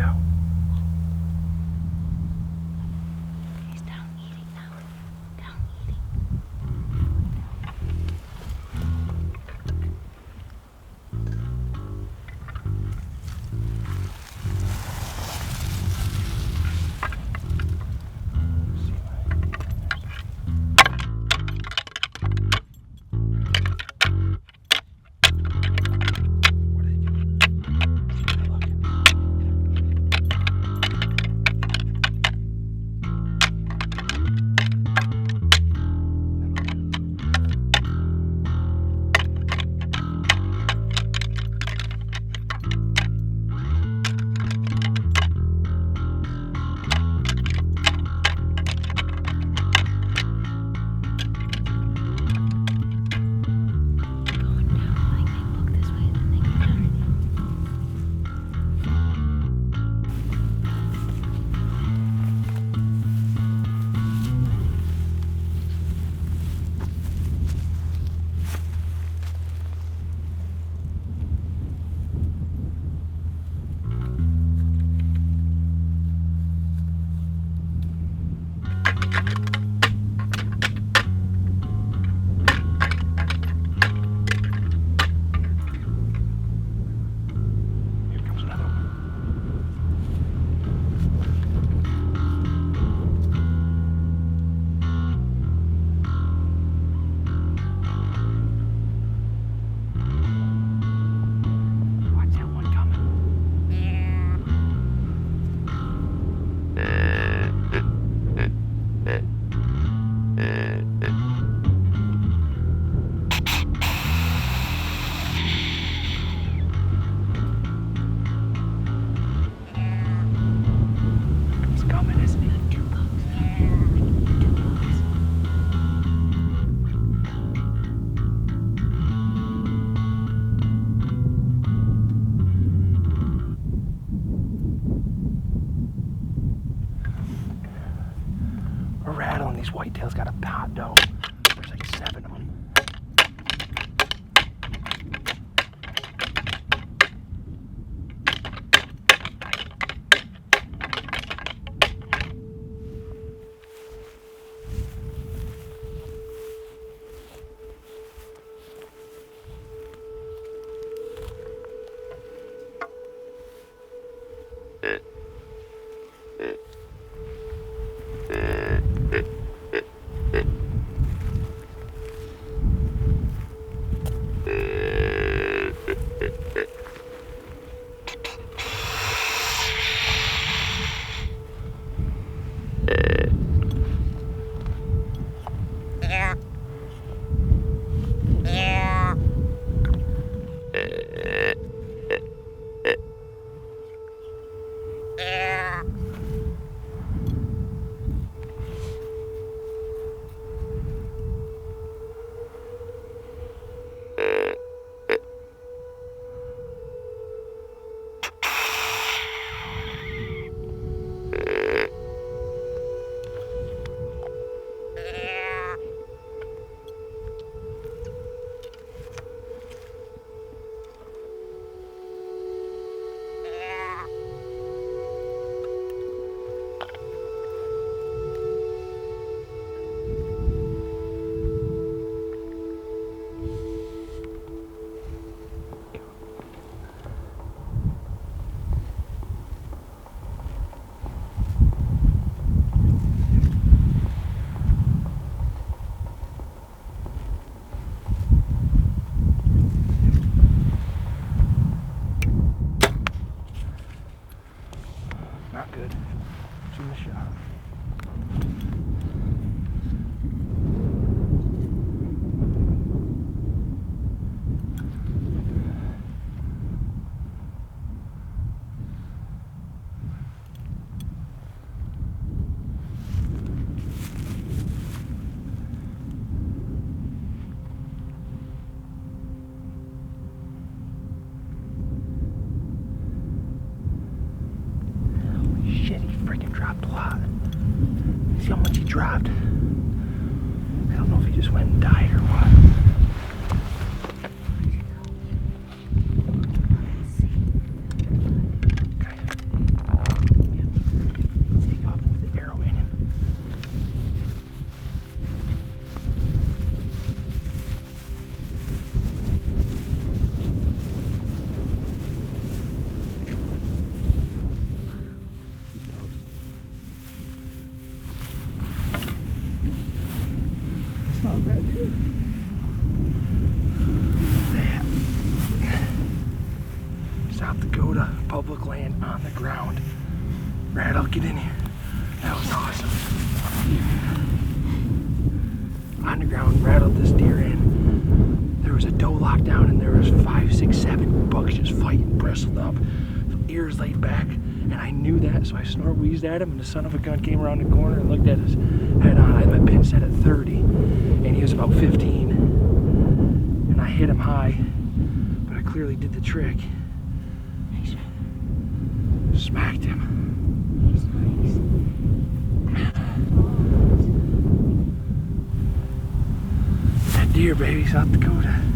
down. He's down eating now. Down eating. We're rattling these whitetails. Got a pot dough. There's like 7 of them. Not good. Shoot the shot. Dropped a lot. See how much he dropped? I don't know if he just went and died or what. Okay. South Dakota, public land on the ground. Brad, I'll get in here. That was awesome. On the ground, rattled this deer in. There was a doe locked down and there was 5, 6, 7 bucks just fighting, bristled up, ears laid back. And I knew that, so I snort wheezed at him, and the son of a gun came around the corner and looked at his head on. I had my pin set at 30, and he was about 15. And I hit him high, but I clearly did the trick. Nice. Smacked him. That deer, baby, South Dakota.